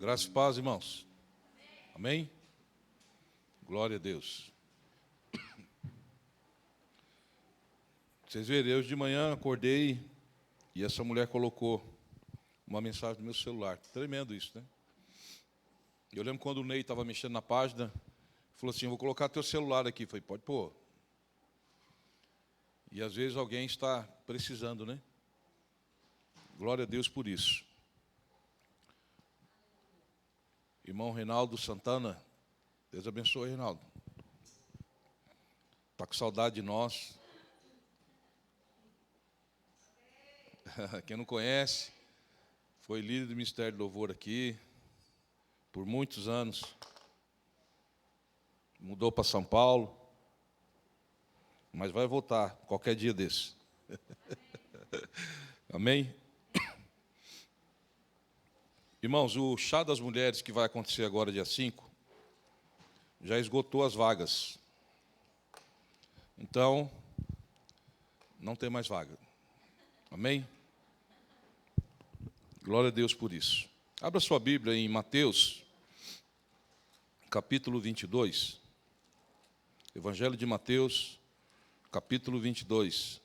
Graça e paz, irmãos. Amém? Glória a Deus. Vocês verem, hoje de manhã acordei e essa mulher colocou uma mensagem no meu celular. Tremendo isso, né? Eu lembro quando o Ney estava mexendo na página, falou assim, vou colocar teu celular aqui. Eu falei, pode pôr. E às vezes alguém está precisando, né? Glória a Deus por isso. Irmão Reinaldo Santana, Deus abençoe, Reinaldo. Está com saudade de nós. Quem não conhece, foi líder do Ministério de Louvor aqui, por muitos anos. Mudou para São Paulo, mas vai voltar qualquer dia desse. Amém? Irmãos, o chá das mulheres que vai acontecer agora, dia 5, já esgotou as vagas. Então, não tem mais vaga. Amém? Glória a Deus por isso. Abra sua Bíblia em Mateus, capítulo 22. Evangelho de Mateus, capítulo 22.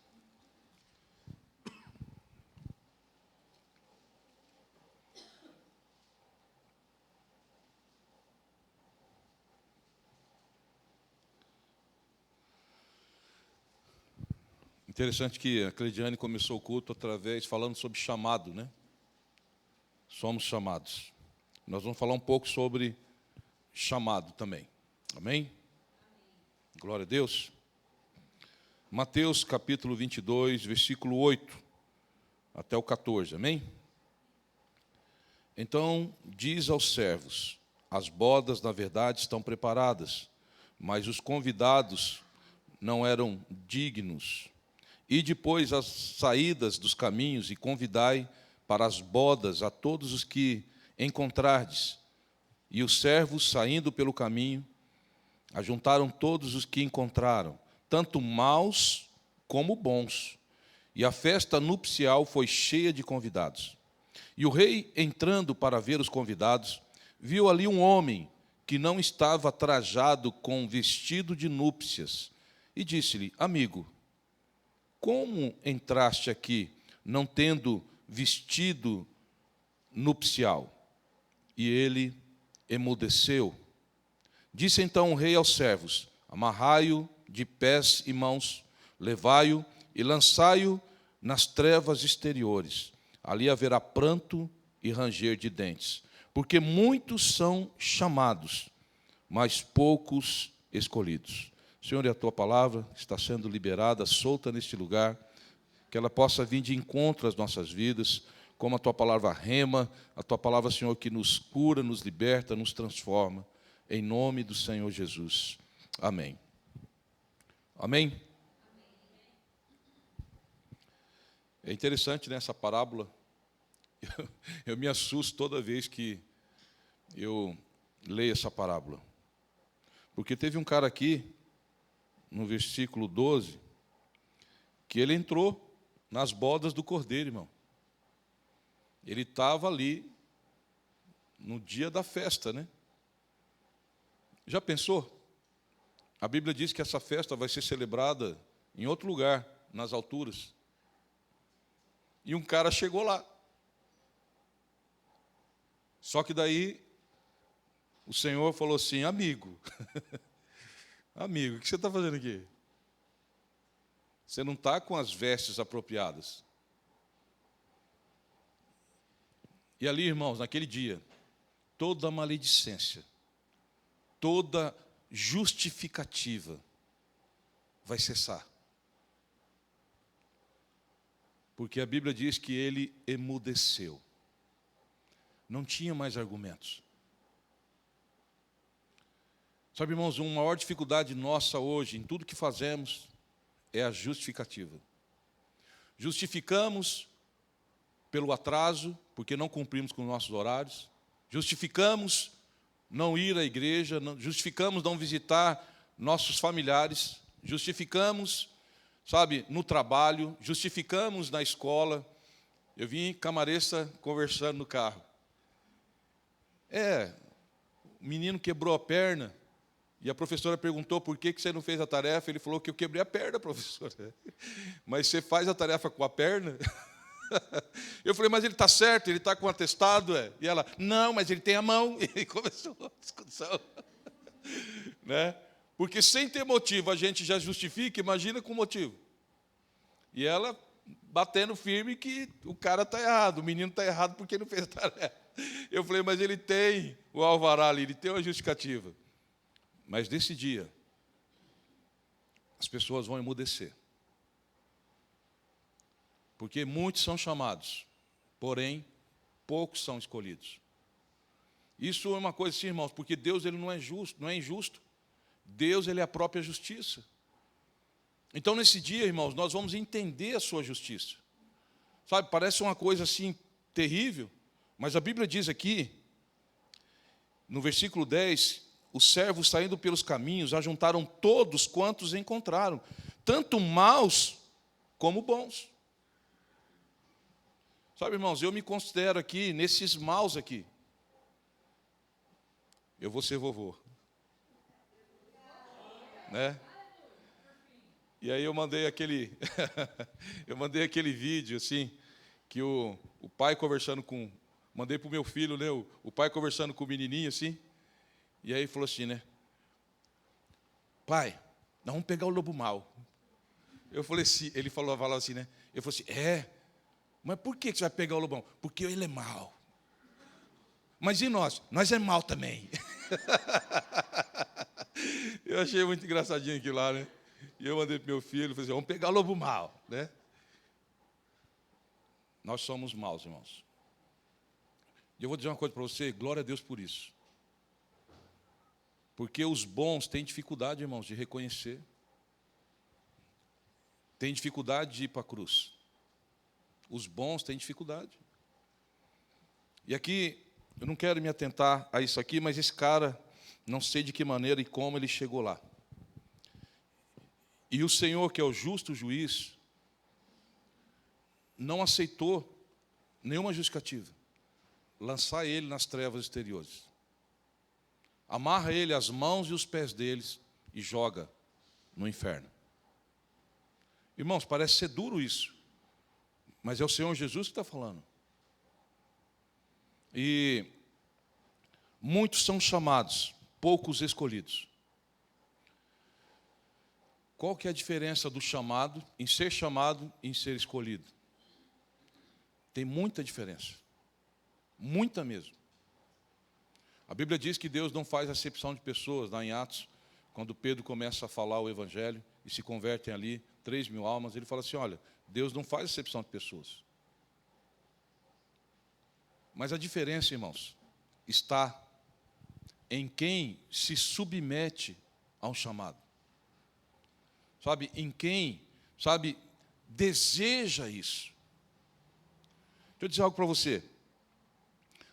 Interessante que a Cleidiane começou o culto falando sobre chamado, né? Somos chamados. Nós vamos falar um pouco sobre chamado também. Amém? Glória a Deus. Mateus capítulo 22, versículo 8 até o 14. Amém? Então diz aos servos, as bodas na verdade estão preparadas, mas os convidados não eram dignos. E depois as saídas dos caminhos e convidai para as bodas a todos os que encontrardes. E os servos, saindo pelo caminho, ajuntaram todos os que encontraram, tanto maus como bons. E a festa nupcial foi cheia de convidados. E o rei, entrando para ver os convidados, viu ali um homem que não estava trajado com vestido de núpcias. E disse-lhe, amigo, como entraste aqui, não tendo vestido nupcial? E ele emudeceu. Disse então o rei aos servos, amarrai-o de pés e mãos, levai-o e lançai-o nas trevas exteriores. Ali haverá pranto e ranger de dentes, porque muitos são chamados, mas poucos escolhidos. Senhor, e a Tua palavra está sendo liberada, solta neste lugar, que ela possa vir de encontro às nossas vidas, como a Tua palavra rema, a Tua palavra, Senhor, que nos cura, nos liberta, nos transforma, em nome do Senhor Jesus. Amém. Amém? É interessante nessa parábola, eu me assusto toda vez que eu leio essa parábola, porque teve um cara aqui, no versículo 12, que ele entrou nas bodas do cordeiro, irmão. Ele estava ali no dia da festa, né? Já pensou? A Bíblia diz que essa festa vai ser celebrada em outro lugar, nas alturas. E um cara chegou lá. Só que daí o Senhor falou assim, amigo, amigo, o que você está fazendo aqui? Você não está com as vestes apropriadas. E ali, irmãos, naquele dia, toda maledicência, toda justificativa vai cessar. Porque a Bíblia diz que ele emudeceu. Não tinha mais argumentos. Sabe, irmãos, uma maior dificuldade nossa hoje, em tudo que fazemos, é a justificativa. Justificamos pelo atraso, porque não cumprimos com os nossos horários. Justificamos não ir à igreja, justificamos não visitar nossos familiares. Justificamos, sabe, no trabalho, justificamos na escola. Eu vim em Camareça conversando no carro. O menino quebrou a perna, e a professora perguntou por que você não fez a tarefa. Ele falou que eu quebrei a perna, professora. Mas você faz a tarefa com a perna? Eu falei, mas ele está certo, ele está com atestado? E ela, não, mas ele tem a mão. E começou a discussão. Né? Porque sem ter motivo a gente já justifica, imagina com motivo. E ela batendo firme que o cara está errado, o menino está errado porque não fez a tarefa. Eu falei, mas ele tem o alvará ali, ele tem uma justificativa. Mas nesse dia, as pessoas vão emudecer. Porque muitos são chamados, porém, poucos são escolhidos. Isso é uma coisa assim, irmãos, porque Deus ele não é justo, não é injusto. Deus ele é a própria justiça. Então, nesse dia, irmãos, nós vamos entender a sua justiça. Sabe, parece uma coisa assim terrível, mas a Bíblia diz aqui, no versículo 10, os servos saindo pelos caminhos, ajuntaram todos quantos encontraram, tanto maus como bons. Sabe, irmãos, eu me considero aqui, nesses maus aqui. Eu vou ser vovô. Né? E aí eu mandei aquele vídeo assim, que o pai conversando com, mandei para o meu filho, né, o pai conversando com o menininho assim, e aí falou assim, né, pai, nós vamos pegar o lobo mau. Eu falei assim, ele falou assim, né, eu falei assim, mas por que você vai pegar o lobão? Porque ele é mau. Mas e nós? Nós é mau também. Eu achei muito engraçadinho aquilo lá, né? E eu mandei para meu filho, falei assim, vamos pegar o lobo mau, né? Nós somos maus, irmãos. E eu vou dizer uma coisa para você, glória a Deus por isso. Porque os bons têm dificuldade, irmãos, de reconhecer. Têm dificuldade de ir para a cruz. Os bons têm dificuldade. E aqui, eu não quero me atentar a isso aqui, mas esse cara, não sei de que maneira e como ele chegou lá. E o Senhor, que é o justo juiz, não aceitou nenhuma justificativa. Lançar ele nas trevas exteriores. Amarra ele as mãos e os pés deles e joga no inferno. Irmãos, parece ser duro isso, mas é o Senhor Jesus que está falando. E muitos são chamados, poucos escolhidos. Qual que é a diferença do chamado, em ser chamado e em ser escolhido? Tem muita diferença. Muita mesmo. A Bíblia diz que Deus não faz acepção de pessoas, lá em Atos, quando Pedro começa a falar o Evangelho, e se convertem ali 3.000 almas, ele fala assim, olha, Deus não faz acepção de pessoas. Mas a diferença, irmãos, está em quem se submete a um chamado. Sabe, em quem, sabe, deseja isso. Deixa eu dizer algo para você.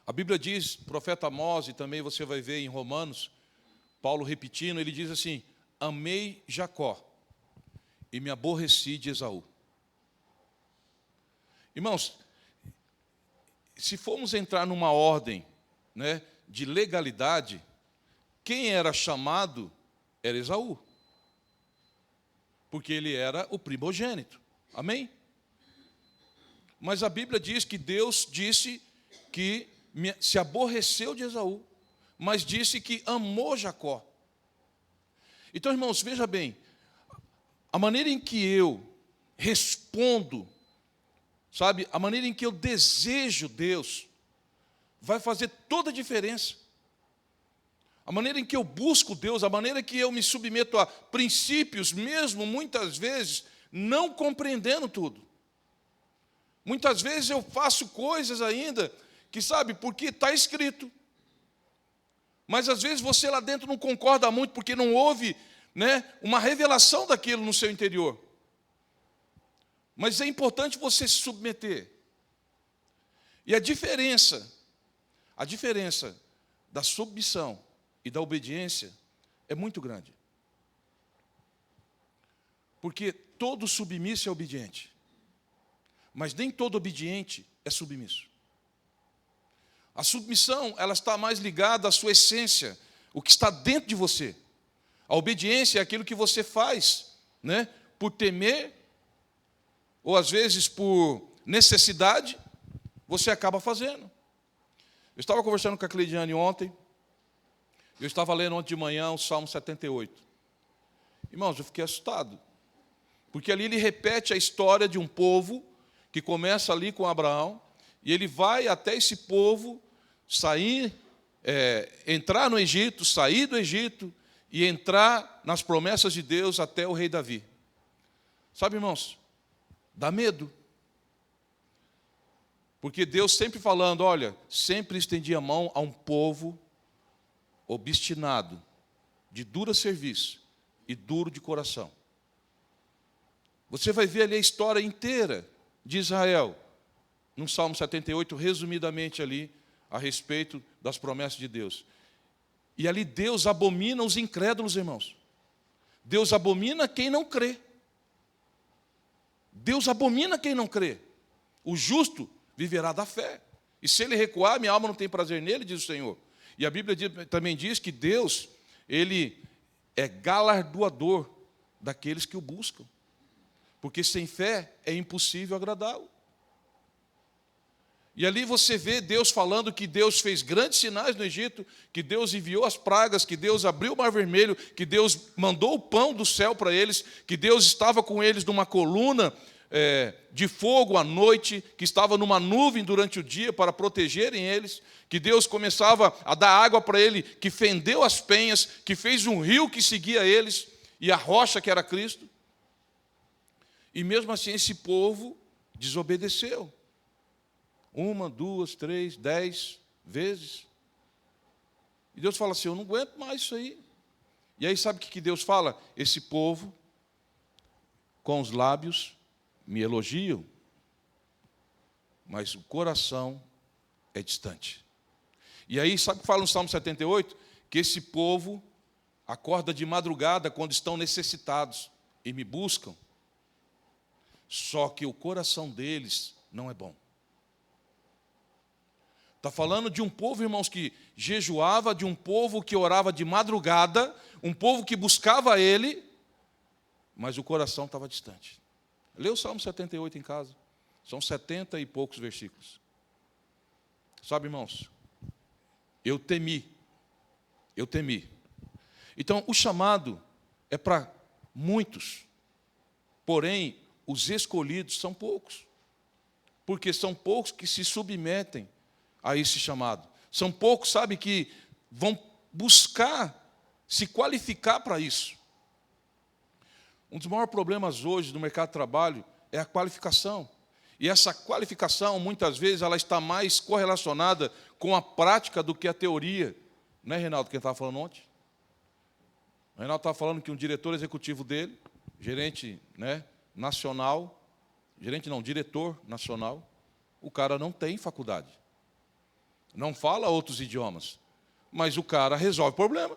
A Bíblia diz, profeta Amós, e também você vai ver em Romanos, Paulo repetindo, ele diz assim, amei Jacó e me aborreci de Esaú. Irmãos, se formos entrar numa ordem, né, de legalidade, quem era chamado era Esaú. Porque ele era o primogênito. Amém? Mas a Bíblia diz que Deus disse que se aborreceu de Esaú, mas disse que amou Jacó. Então, irmãos, veja bem, a maneira em que eu respondo, sabe, a maneira em que eu desejo Deus, vai fazer toda a diferença. A maneira em que eu busco Deus, a maneira que eu me submeto a princípios, mesmo muitas vezes não compreendendo tudo. Muitas vezes eu faço coisas ainda que, sabe, porque está escrito. Mas às vezes você lá dentro não concorda muito porque não houve, né, uma revelação daquilo no seu interior. Mas é importante você se submeter. E a diferença da submissão e da obediência é muito grande. Porque todo submisso é obediente. Mas nem todo obediente é submisso. A submissão, ela está mais ligada à sua essência, o que está dentro de você. A obediência é aquilo que você faz, né? Por temer, ou às vezes por necessidade, você acaba fazendo. Eu estava conversando com a Cleidiane ontem, eu estava lendo ontem de manhã o Salmo 78. Irmãos, eu fiquei assustado, porque ali ele repete a história de um povo que começa ali com Abraão, e ele vai até esse povo sair, entrar no Egito, sair do Egito e entrar nas promessas de Deus até o rei Davi. Sabe, irmãos, dá medo. Porque Deus sempre falando, olha, sempre estendia a mão a um povo obstinado, de dura serviço e duro de coração. Você vai ver ali a história inteira de Israel, no Salmo 78, resumidamente ali, a respeito das promessas de Deus. E ali Deus abomina os incrédulos, irmãos. Deus abomina quem não crê. Deus abomina quem não crê. O justo viverá da fé. E se ele recuar, minha alma não tem prazer nele, diz o Senhor. E a Bíblia também diz que Deus, ele é galardoador daqueles que o buscam. Porque sem fé é impossível agradá-lo. E ali você vê Deus falando que Deus fez grandes sinais no Egito, que Deus enviou as pragas, que Deus abriu o mar vermelho, que Deus mandou o pão do céu para eles, que Deus estava com eles numa coluna de fogo à noite, que estava numa nuvem durante o dia para protegerem eles, que Deus começava a dar água para ele, que fendeu as penhas, que fez um rio que seguia eles, e a rocha que era Cristo. E mesmo assim esse povo desobedeceu. 1, 2, 3, 10 vezes. E Deus fala assim, eu não aguento mais isso aí. E aí sabe o que Deus fala? Esse povo, com os lábios, me elogiam, mas o coração é distante. E aí sabe o que fala no Salmo 78? Que esse povo acorda de madrugada quando estão necessitados e me buscam, só que o coração deles não é bom. Está falando de um povo, irmãos, que jejuava, de um povo que orava de madrugada, um povo que buscava ele, mas o coração estava distante. Lê o Salmo 78 em casa. São 70 e poucos versículos. Sabe, irmãos, eu temi. Então, o chamado é para muitos, porém, os escolhidos são poucos, porque são poucos que se submetem a esse chamado. São poucos, sabe, que vão buscar se qualificar para isso. Um dos maiores problemas hoje do mercado de trabalho é a qualificação. E essa qualificação, muitas vezes, ela está mais correlacionada com a prática do que a teoria. Não é, Reinaldo, quem estava falando ontem? O Reinaldo estava falando que um diretor executivo dele, gerente, nacional, diretor nacional, o cara não tem faculdade. Não fala outros idiomas, mas o cara resolve o problema.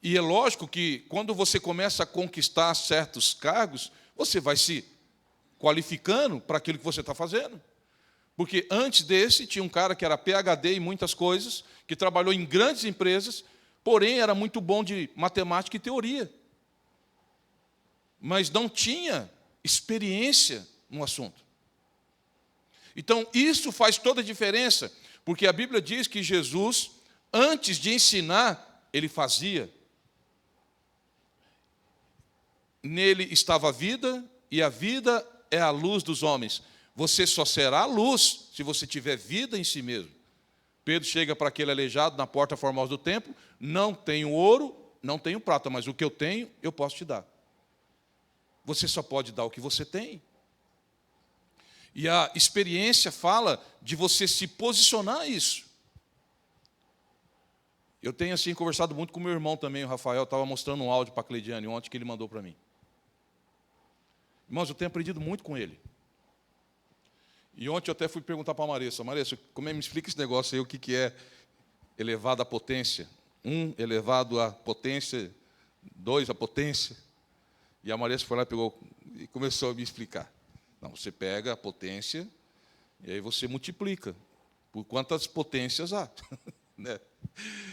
E é lógico que quando você começa a conquistar certos cargos, você vai se qualificando para aquilo que você está fazendo. Porque antes desse, tinha um cara que era PhD em muitas coisas, que trabalhou em grandes empresas, porém era muito bom de matemática e teoria. Mas não tinha experiência no assunto. Então, isso faz toda a diferença, porque a Bíblia diz que Jesus, antes de ensinar, ele fazia. Nele estava a vida, e a vida é a luz dos homens. Você só será luz se você tiver vida em si mesmo. Pedro chega para aquele aleijado na porta formosa do templo, não tenho ouro, não tenho prata, mas o que eu tenho, eu posso te dar. Você só pode dar o que você tem. E a experiência fala de você se posicionar a isso. Eu tenho assim conversado muito com meu irmão também, o Rafael, estava mostrando um áudio para a Cleidiane ontem que ele mandou para mim. Irmãos, eu tenho aprendido muito com ele. E ontem eu até fui perguntar para a Maressa, como é que me explica esse negócio aí, o que é elevado à potência? 1 elevado à potência, 2 à potência. E a Maressa foi lá e pegou e começou a me explicar. Não, você pega a potência E aí você multiplica por quantas potências há. Né?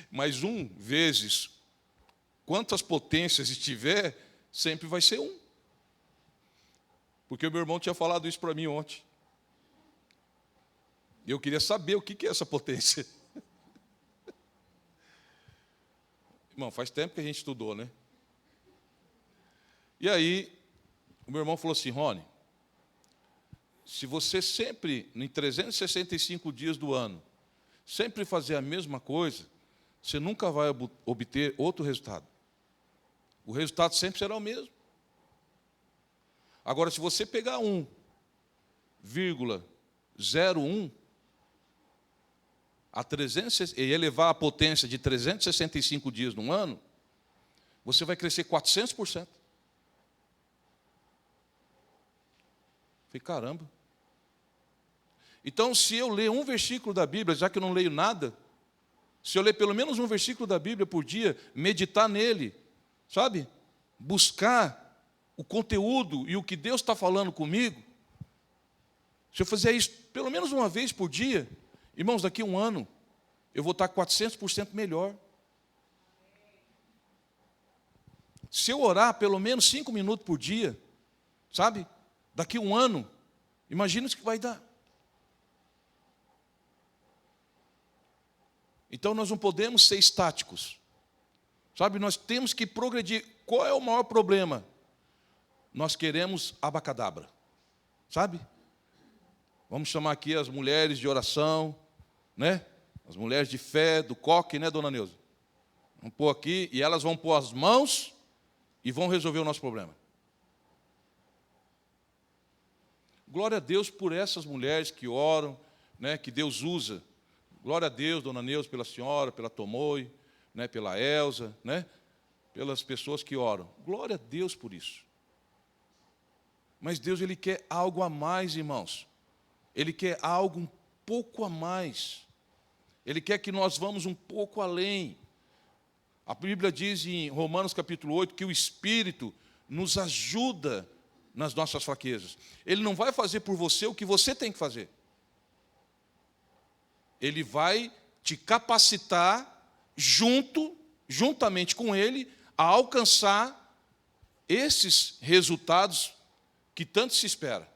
Mas 1 vezes quantas potências estiver, sempre vai ser 1. Porque o meu irmão tinha falado isso para mim ontem. E eu queria saber o que é essa potência. Irmão, faz tempo que a gente estudou, né? E aí, o meu irmão falou assim: Rony, se você sempre, em 365 dias do ano, sempre fazer a mesma coisa, você nunca vai obter outro resultado. O resultado sempre será o mesmo. Agora, se você pegar 1,01 e elevar a potência de 365 dias num ano, você vai crescer 400%. Falei, caramba. Então, se eu ler um versículo da Bíblia, já que eu não leio nada, se eu ler pelo menos um versículo da Bíblia por dia, meditar nele, sabe? Buscar o conteúdo e o que Deus está falando comigo, se eu fizer isso pelo menos uma vez por dia, irmãos, daqui a um ano, eu vou estar 400% melhor. Se eu orar pelo menos 5 minutos por dia, sabe? Daqui a um ano, imagina o que vai dar. Então, nós não podemos ser estáticos. Sabe, nós temos que progredir. Qual é o maior problema? Nós queremos abacadabra. Sabe? Vamos chamar aqui as mulheres de oração, né? As mulheres de fé, do coque, né, dona Neuza? Vamos pôr aqui, e elas vão pôr as mãos e vão resolver o nosso problema. Glória a Deus por essas mulheres que oram, né, que Deus usa. Glória a Deus, dona Neuza, pela senhora, pela Tomoi, né, pela Elza, né, pelas pessoas que oram. Glória a Deus por isso. Mas Deus, Ele quer algo a mais, irmãos. Ele quer algo um pouco a mais. Ele quer que nós vamos um pouco além. A Bíblia diz em Romanos capítulo 8 que o Espírito nos ajuda nas nossas fraquezas. Ele não vai fazer por você o que você tem que fazer. Ele vai te capacitar juntamente com Ele, a alcançar esses resultados que tanto se espera.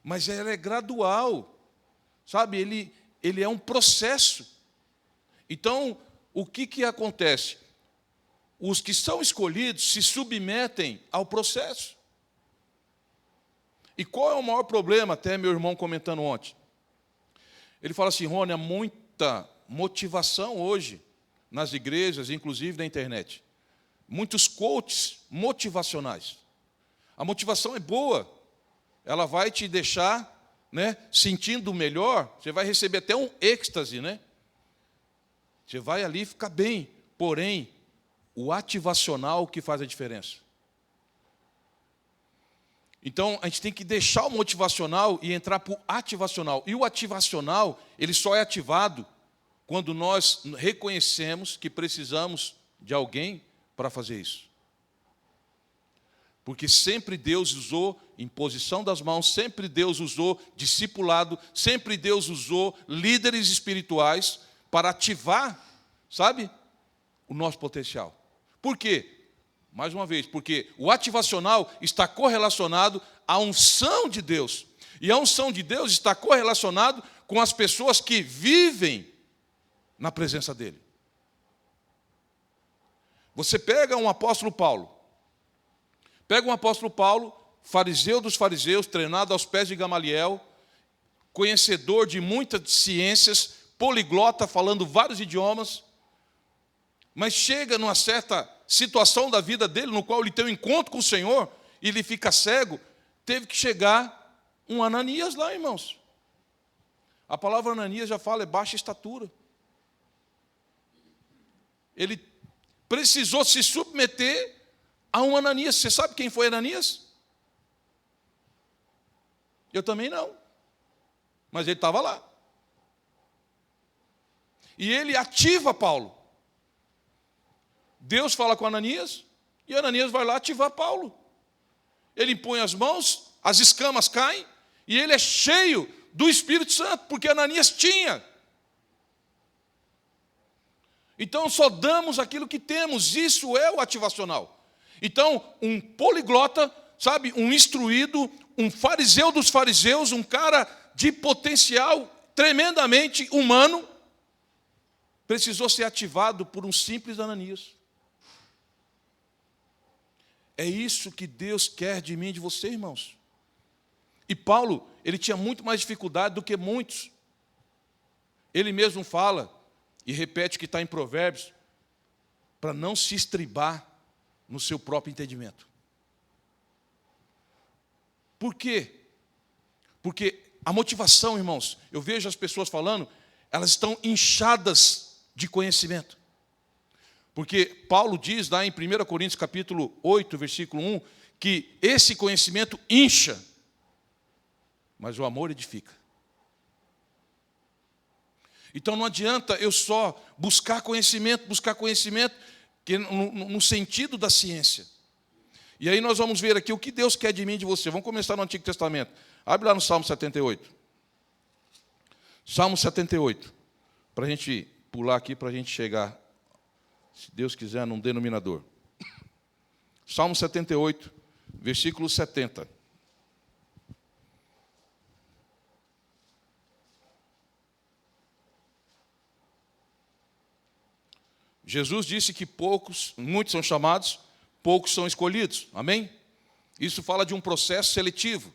Mas ele é gradual, sabe? Ele é um processo. Então, o que acontece? Os que são escolhidos se submetem ao processo. E qual é o maior problema? Até meu irmão comentando ontem. Ele fala assim: Rony, há muita motivação hoje nas igrejas, inclusive na internet. Muitos coaches motivacionais. A motivação é boa. Ela vai te deixar, né, sentindo melhor. Você vai receber até um êxtase, né? Você vai ali ficar bem. Porém, o ativacional que faz a diferença. Então, a gente tem que deixar o motivacional e entrar para o ativacional. E o ativacional, ele só é ativado quando nós reconhecemos que precisamos de alguém para fazer isso. Porque sempre Deus usou imposição das mãos, sempre Deus usou discipulado, sempre Deus usou líderes espirituais para ativar, sabe, o nosso potencial. Por quê? Mais uma vez, porque o ativacional está correlacionado à unção de Deus. E a unção de Deus está correlacionado com as pessoas que vivem na presença dEle. Você pega um apóstolo Paulo. Pega um apóstolo Paulo, fariseu dos fariseus, treinado aos pés de Gamaliel, conhecedor de muitas ciências, poliglota, falando vários idiomas, mas chega numa certa situação da vida dele, no qual ele tem um encontro com o Senhor, e ele fica cego, teve que chegar um Ananias lá, irmãos. A palavra Ananias já fala, é baixa estatura. Ele precisou se submeter a um Ananias. Você sabe quem foi Ananias? Eu também não. Mas ele estava lá. E ele ativa Paulo. Deus fala com Ananias, e Ananias vai lá ativar Paulo. Ele impõe as mãos, as escamas caem, e ele é cheio do Espírito Santo, porque Ananias tinha. Então, só damos aquilo que temos, isso é o ativacional. Então, um poliglota, sabe, um instruído, um fariseu dos fariseus, um cara de potencial tremendamente humano, precisou ser ativado por um simples Ananias. É isso que Deus quer de mim e de você, irmãos. E Paulo, ele tinha muito mais dificuldade do que muitos. Ele mesmo fala, e repete o que está em Provérbios, para não se estribar no seu próprio entendimento. Por quê? Porque a motivação, irmãos, eu vejo as pessoas falando, elas estão inchadas de conhecimento. Porque Paulo diz lá em 1 Coríntios capítulo 8, versículo 1, que esse conhecimento incha, mas o amor edifica. Então não adianta eu só buscar conhecimento, que no sentido da ciência. E aí nós vamos ver aqui o que Deus quer de mim e de você. Vamos começar no Antigo Testamento. Abre lá no Salmo 78. Salmo 78. Para a gente pular aqui, para a gente chegar, se Deus quiser, num denominador. Salmo 78, versículo 70. Jesus disse que muitos são chamados, poucos são escolhidos. Amém? Isso fala de um processo seletivo.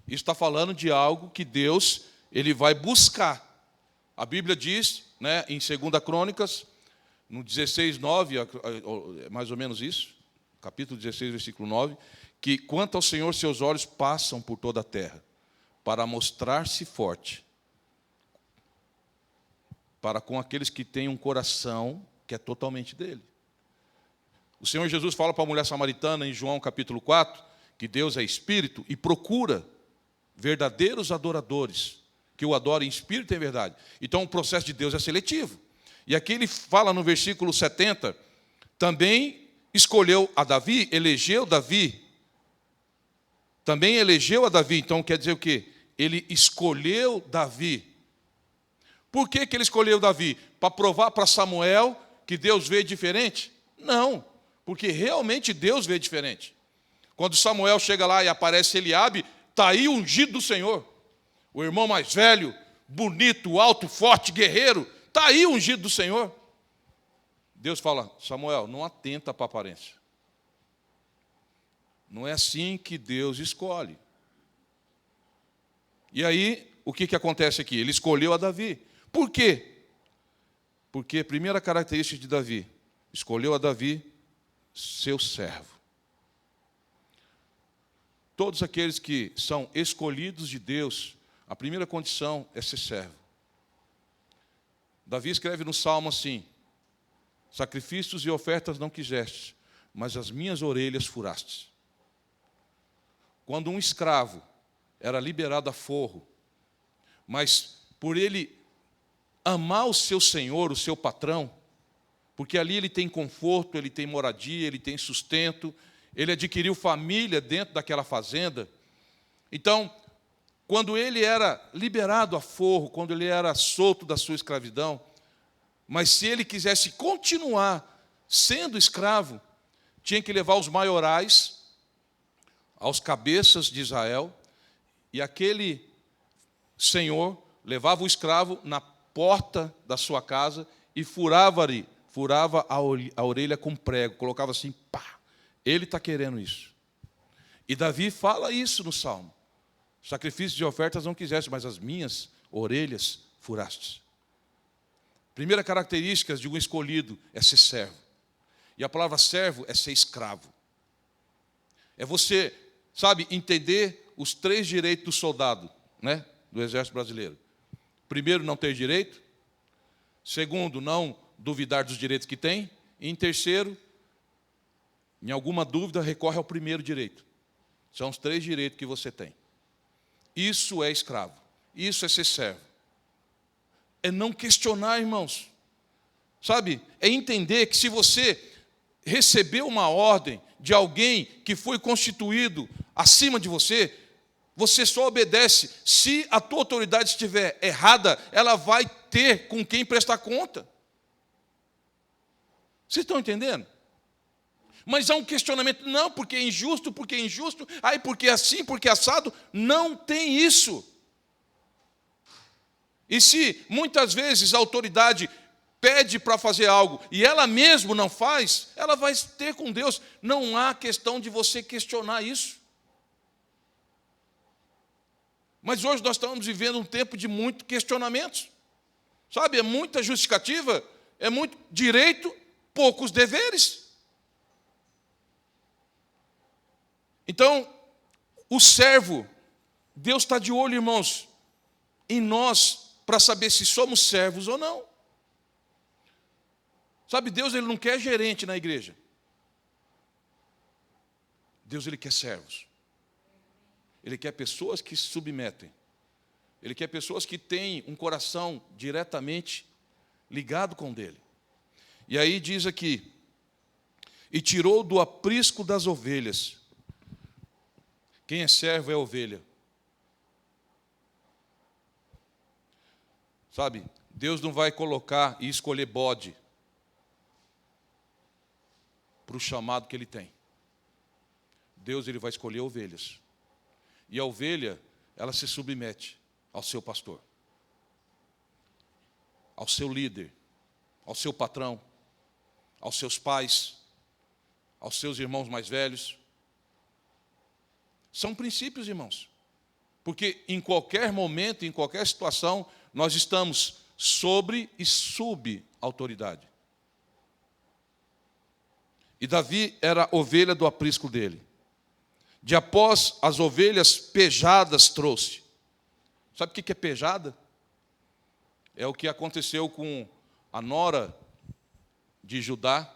Isso está falando de algo que Deus, ele vai buscar. A Bíblia diz, né, em 2 Crônicas, no 16, 9, mais ou menos isso, capítulo 16, versículo 9, que quanto ao Senhor, seus olhos passam por toda a terra, para mostrar-se forte, para com aqueles que têm um coração que é totalmente dele. O Senhor Jesus fala para a mulher samaritana em João capítulo 4, que Deus é espírito e procura verdadeiros adoradores, que o adorem em espírito e em verdade. Então o processo de Deus é seletivo. E aqui ele fala no versículo 70, também escolheu a Davi, elegeu Davi. Também elegeu a Davi, então quer dizer o quê? Ele escolheu Davi. Por que ele escolheu Davi? Para provar para Samuel que Deus vê diferente? Não, porque realmente Deus vê diferente. Quando Samuel chega lá e aparece Eliabe, está aí o ungido do Senhor. O irmão mais velho, bonito, alto, forte, guerreiro, está aí o ungido do Senhor. Deus fala, Samuel, não atenta para a aparência. Não é assim que Deus escolhe. E aí, o que acontece aqui? Ele escolheu a Davi. Por quê? Porque a primeira característica de Davi, escolheu a Davi, seu servo. Todos aqueles que são escolhidos de Deus, a primeira condição é ser servo. Davi escreve no Salmo assim, sacrifícios e ofertas não quiseste, mas as minhas orelhas furastes. Quando um escravo era liberado a forro, mas por ele amar o seu senhor, o seu patrão, porque ali ele tem conforto, ele tem moradia, ele tem sustento, ele adquiriu família dentro daquela fazenda. Então, quando ele era liberado a forro, quando ele era solto da sua escravidão, mas se ele quisesse continuar sendo escravo, tinha que levar os maiorais aos cabeças de Israel, e aquele senhor levava o escravo na porta da sua casa e furava a orelha com prego, colocava assim, pá, ele está querendo isso. E Davi fala isso no Salmo. Sacrifícios e ofertas não quiseste, mas as minhas orelhas furastes. Primeira característica de um escolhido é ser servo. E a palavra servo é ser escravo. É você, sabe, entender os 3 direitos do soldado, né, do Exército Brasileiro. Primeiro, não ter direito. Segundo, não duvidar dos direitos que tem. E em terceiro, em alguma dúvida, recorre ao primeiro direito. São os 3 direitos que você tem. Isso é escravo. Isso é ser servo. É não questionar, irmãos. Sabe? É entender que se você recebeu uma ordem de alguém que foi constituído acima de você, Você só obedece se a tua autoridade estiver errada, ela vai ter com quem prestar conta. Vocês estão entendendo? Mas há um questionamento, não, porque é injusto, aí porque é assim, porque é assado. Não tem isso. E se muitas vezes a autoridade pede para fazer algo e ela mesma não faz, ela vai ter com Deus. Não há questão de você questionar isso. Mas hoje nós estamos vivendo um tempo de muito questionamentos. Sabe, é muita justificativa, é muito direito, poucos deveres. Então, o servo, Deus está de olho, irmãos, em nós, para saber se somos servos ou não. Sabe, Deus ele não quer gerente na igreja. Deus ele quer servos. Ele quer pessoas que se submetem. Ele quer pessoas que têm um coração diretamente ligado com dele. E aí diz aqui, e tirou do aprisco das ovelhas. Quem é servo é ovelha. Sabe, Deus não vai colocar e escolher bode para o chamado que ele tem. Deus ele vai escolher ovelhas. E a ovelha, ela se submete ao seu pastor, ao seu líder, ao seu patrão, aos seus pais, aos seus irmãos mais velhos. São princípios, irmãos. Porque em qualquer momento, em qualquer situação, nós estamos sobre e sob autoridade. E Davi era ovelha do aprisco dele. De após as ovelhas pejadas trouxe. Sabe o que é pejada? É o que aconteceu com a nora de Judá,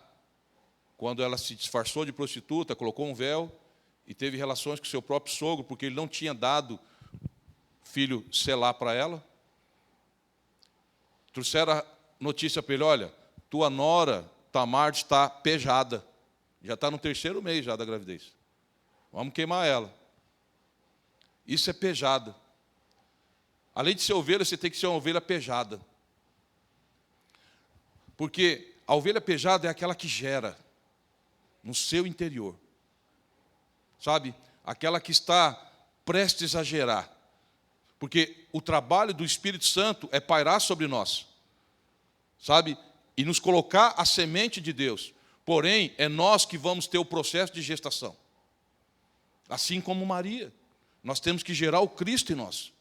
quando ela se disfarçou de prostituta, colocou um véu e teve relações com seu próprio sogro, porque ele não tinha dado filho selar para ela. Trouxeram a notícia para ele, olha, tua nora, Tamar, está pejada. Já está no 3º mês já da gravidez. Vamos queimar ela. Isso é pejada. Além de ser ovelha, você tem que ser uma ovelha pejada. Porque a ovelha pejada é aquela que gera no seu interior. Sabe? Aquela que está prestes a gerar. Porque o trabalho do Espírito Santo é pairar sobre nós. Sabe? E nos colocar a semente de Deus. Porém, é nós que vamos ter o processo de gestação. Assim como Maria. Nós temos que gerar o Cristo em nós.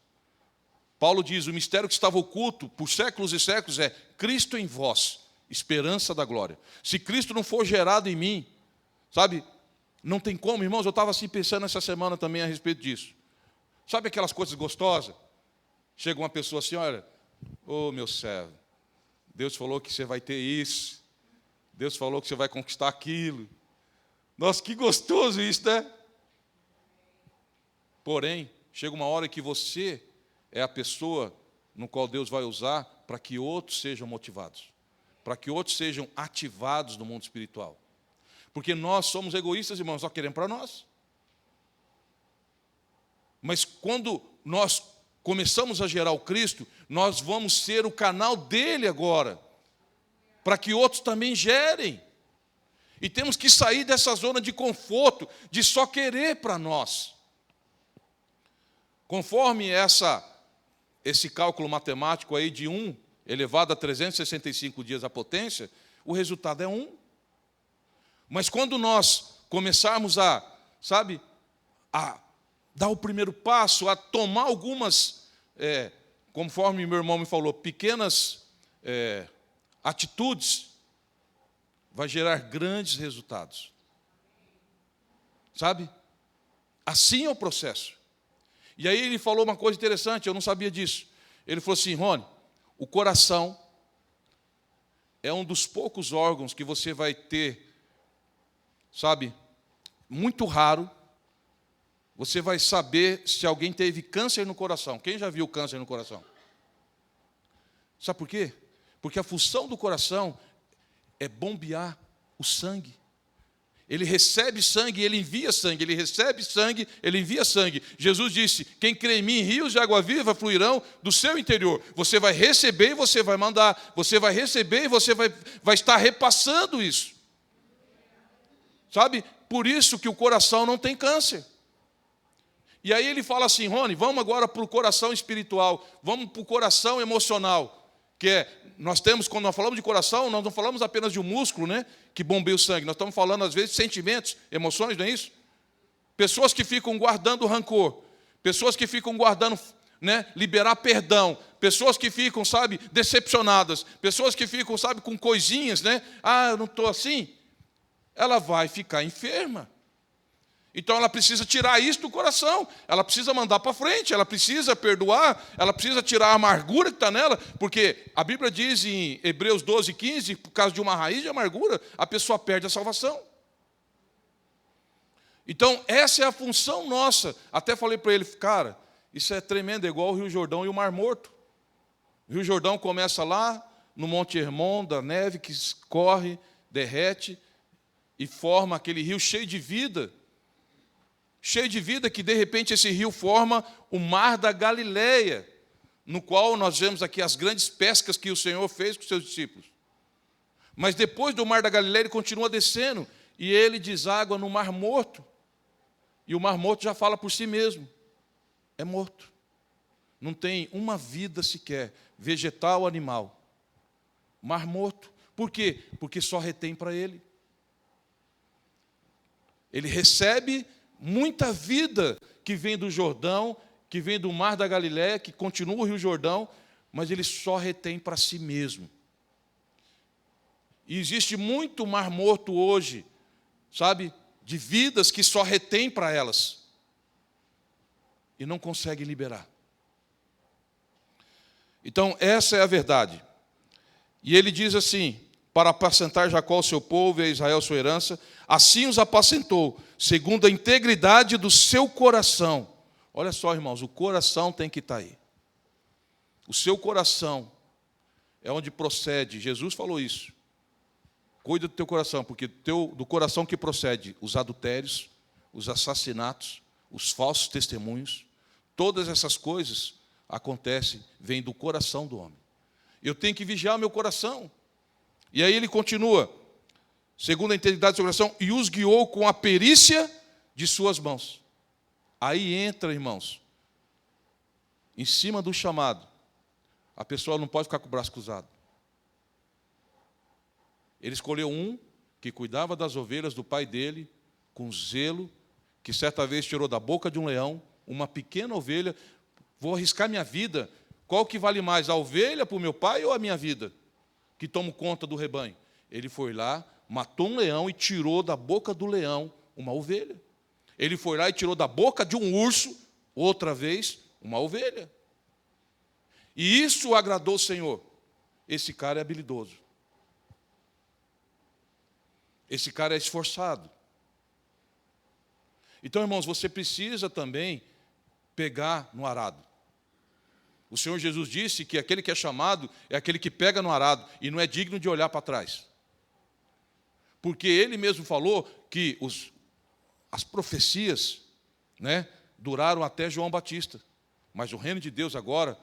Paulo diz, o mistério que estava oculto por séculos e séculos é Cristo em vós, esperança da glória. Se Cristo não for gerado em mim, sabe, não tem como, irmãos, eu estava assim pensando essa semana também a respeito disso. Sabe aquelas coisas gostosas? Chega uma pessoa assim, olha, ô meu servo, Deus falou que você vai ter isso, Deus falou que você vai conquistar aquilo. Nossa, que gostoso isso, né? Porém, chega uma hora que você é a pessoa no qual Deus vai usar para que outros sejam motivados, para que outros sejam ativados no mundo espiritual. Porque nós somos egoístas, irmãos, só queremos para nós. Mas quando nós começamos a gerar o Cristo, nós vamos ser o canal dele agora, para que outros também gerem. E temos que sair dessa zona de conforto, de só querer para nós. Conforme esse cálculo matemático aí de 1 elevado a 365 dias a potência, o resultado é 1. Mas quando nós começarmos a dar o primeiro passo, a tomar algumas, conforme meu irmão me falou, pequenas atitudes, vai gerar grandes resultados. Sabe? Assim é o processo. E aí ele falou uma coisa interessante, eu não sabia disso. Ele falou assim, Rony, o coração é um dos poucos órgãos que você vai ter, sabe, muito raro, você vai saber se alguém teve câncer no coração. Quem já viu câncer no coração? Sabe por quê? Porque a função do coração é bombear o sangue. Ele recebe sangue, ele envia sangue. Ele recebe sangue, ele envia sangue. Jesus disse: quem crê em mim, rios de água viva fluirão do seu interior. Você vai receber e você vai mandar. Você vai receber e você vai estar repassando isso. Sabe? Por isso que o coração não tem câncer. E aí ele fala assim: Rony, vamos agora para o coração espiritual. Vamos para o coração emocional. Que é, nós temos, quando nós falamos de coração, nós não falamos apenas de um músculo, né, que bombeia o sangue. Nós estamos falando, às vezes, de sentimentos, emoções, não é isso? Pessoas que ficam guardando rancor. Pessoas que ficam guardando, né, liberar perdão. Pessoas que ficam, sabe, decepcionadas. Pessoas que ficam, sabe, com coisinhas, né? Ah, eu não estou assim. Ela vai ficar enferma. Então ela precisa tirar isso do coração, ela precisa mandar para frente, ela precisa perdoar, ela precisa tirar a amargura que está nela, porque a Bíblia diz em Hebreus 12:15, por causa de uma raiz de amargura, a pessoa perde a salvação. Então essa é a função nossa. Até falei para ele: cara, isso é tremendo, é igual o Rio Jordão e o Mar Morto. O Rio Jordão começa lá no Monte Hermon, da neve que escorre, derrete e forma aquele rio cheio de vida, que de repente esse rio forma o Mar da Galileia, no qual nós vemos aqui as grandes pescas que o Senhor fez com seus discípulos. Mas depois do Mar da Galileia ele continua descendo e ele deságua no Mar Morto. E o Mar Morto já fala por si mesmo, é morto. Não tem uma vida sequer, vegetal ou animal. Mar Morto. Por quê? Porque só retém para ele. Ele recebe muita vida que vem do Jordão, que vem do Mar da Galileia, que continua o Rio Jordão, mas ele só retém para si mesmo. E existe muito Mar Morto hoje, sabe, de vidas que só retém para elas e não consegue liberar. Então, essa é a verdade. E ele diz assim: para apacentar Jacó o seu povo e a Israel sua herança, assim os apacentou, segundo a integridade do seu coração. Olha só, irmãos, o coração tem que estar aí. O seu coração é onde procede, Jesus falou isso. Cuida do teu coração, porque do coração que procede os adultérios, os assassinatos, os falsos testemunhos, todas essas coisas acontecem, vêm do coração do homem. Eu tenho que vigiar o meu coração. E aí ele continua, segundo a integridade do seu coração, e os guiou com a perícia de suas mãos. Aí entra, irmãos, em cima do chamado. A pessoa não pode ficar com o braço cruzado. Ele escolheu um que cuidava das ovelhas do pai dele, com zelo, que certa vez tirou da boca de um leão uma pequena ovelha. Vou arriscar minha vida. Qual que vale mais, a ovelha para o meu pai ou a minha vida, que tomo conta do rebanho? Ele foi lá, matou um leão e tirou da boca do leão uma ovelha. Ele foi lá e tirou da boca de um urso, outra vez, uma ovelha. E isso agradou o Senhor. Esse cara é habilidoso. Esse cara é esforçado. Então, irmãos, você precisa também pegar no arado. O Senhor Jesus disse que aquele que é chamado é aquele que pega no arado e não é digno de olhar para trás. Porque ele mesmo falou que as profecias, né, duraram até João Batista. Mas o reino de Deus agora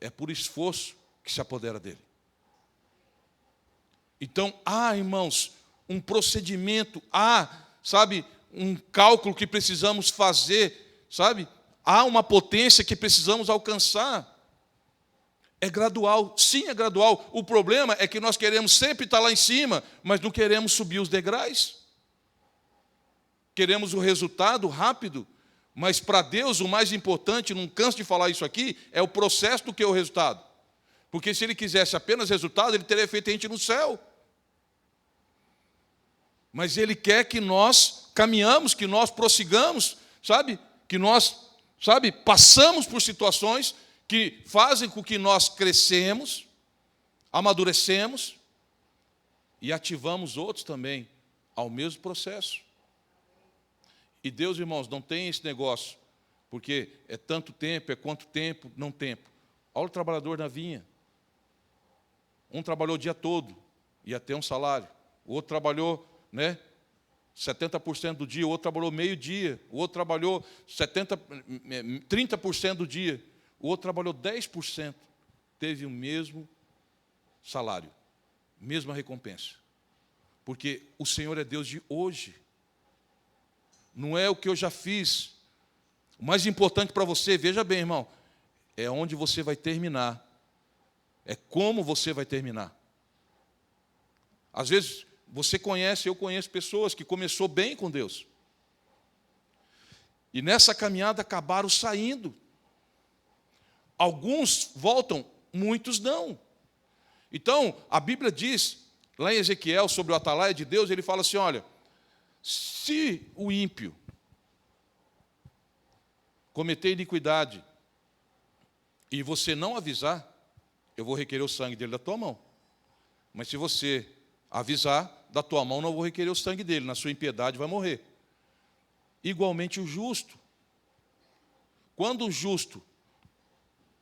é por esforço que se apodera dele. Então, irmãos, um procedimento, sabe, um cálculo que precisamos fazer, sabe? Há uma potência que precisamos alcançar. É gradual, sim, é gradual. O problema é que nós queremos sempre estar lá em cima, mas não queremos subir os degraus. Queremos o resultado rápido, mas para Deus o mais importante, não canso de falar isso aqui, é o processo do que o resultado. Porque se Ele quisesse apenas resultado, Ele teria feito a gente no céu. Mas Ele quer que nós caminhamos, que nós prossigamos, sabe? Que nós, sabe, passamos por situações que fazem com que nós crescemos, amadurecemos e ativamos outros também ao mesmo processo. E Deus, irmãos, não tem esse negócio, porque é tanto tempo, é quanto tempo, não tempo. Olha o trabalhador na vinha. Um trabalhou o dia todo, ia ter um salário. O outro trabalhou, né, 70% do dia, o outro trabalhou meio dia, o outro trabalhou 30% do dia, o outro trabalhou 10%, teve o mesmo salário, mesma recompensa. Porque o Senhor é Deus de hoje. Não é o que eu já fiz. O mais importante para você, veja bem, irmão, é onde você vai terminar. É como você vai terminar. Às vezes, eu conheço pessoas que começou bem com Deus. E nessa caminhada acabaram saindo. Alguns voltam, muitos não. Então, a Bíblia diz, lá em Ezequiel, sobre o atalaia de Deus, ele fala assim, olha, se o ímpio cometer iniquidade e você não avisar, eu vou requerer o sangue dele da tua mão. Mas se você avisar, da tua mão não vou requerer o sangue dele, na sua impiedade vai morrer. Igualmente o justo. Quando o justo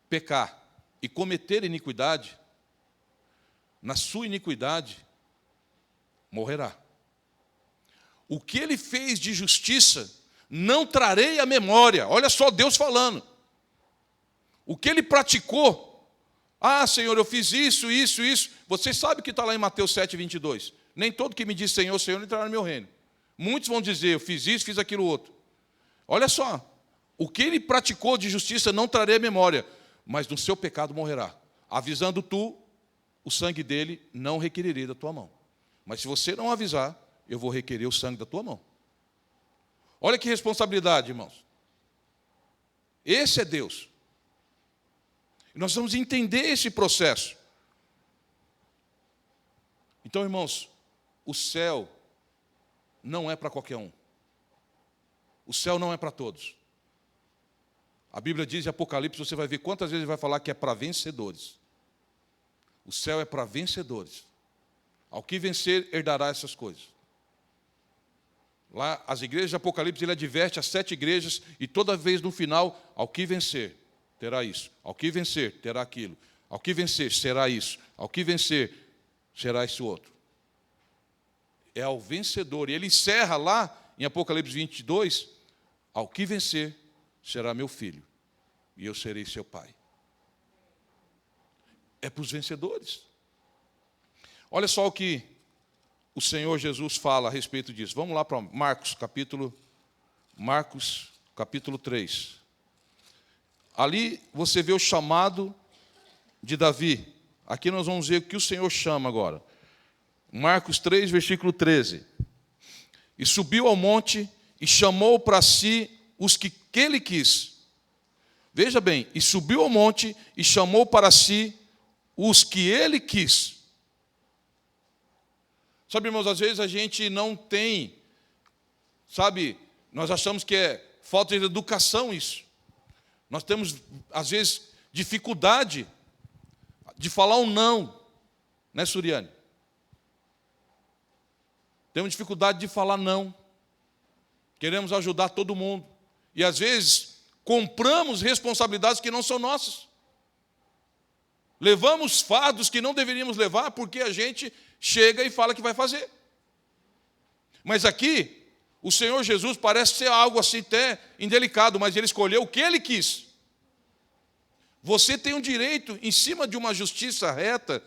pecar e cometer iniquidade, na sua iniquidade morrerá. O que ele fez de justiça, não trarei à memória. Olha só Deus falando. O que ele praticou, Senhor, eu fiz isso. Vocês sabem que está lá em Mateus 7:22. Nem todo que me diz Senhor, Senhor, entrará no meu reino. Muitos vão dizer, eu fiz isso, fiz aquilo outro. Olha só, o que ele praticou de justiça não trarei à memória, mas no seu pecado morrerá. Avisando tu, o sangue dele não requererei da tua mão. Mas se você não avisar, eu vou requerer o sangue da tua mão. Olha que responsabilidade, irmãos. Esse é Deus. E nós vamos entender esse processo. Então, irmãos, o céu não é para qualquer um. O céu não é para todos. A Bíblia diz em Apocalipse, você vai ver quantas vezes ele vai falar que é para vencedores. O céu é para vencedores. Ao que vencer, herdará essas coisas. Lá, as igrejas de Apocalipse, ele adverte as 7 igrejas, e toda vez no final, ao que vencer, terá isso. Ao que vencer, terá aquilo. Ao que vencer, será isso. Ao que vencer, será esse outro. É ao vencedor. E ele encerra lá, em Apocalipse 22, ao que vencer, será meu filho, e eu serei seu pai. É para os vencedores. Olha só o que o Senhor Jesus fala a respeito disso. Vamos lá para Marcos capítulo 3. Ali você vê o chamado de Davi. Aqui nós vamos ver o que o Senhor chama agora. Marcos 3, versículo 13. E subiu ao monte e chamou para si os que ele quis. Veja bem, e subiu ao monte e chamou para si os que ele quis. Sabe, irmãos, às vezes a gente não tem, nós achamos que é falta de educação isso. Nós temos, às vezes, dificuldade de falar um não, né, Suriane? Temos dificuldade de falar não. Queremos ajudar todo mundo. E, às vezes, compramos responsabilidades que não são nossas. Levamos fardos que não deveríamos levar porque a gente chega e fala que vai fazer. Mas aqui, o Senhor Jesus parece ser algo assim até indelicado, mas ele escolheu o que ele quis. Você tem um direito, em cima de uma justiça reta,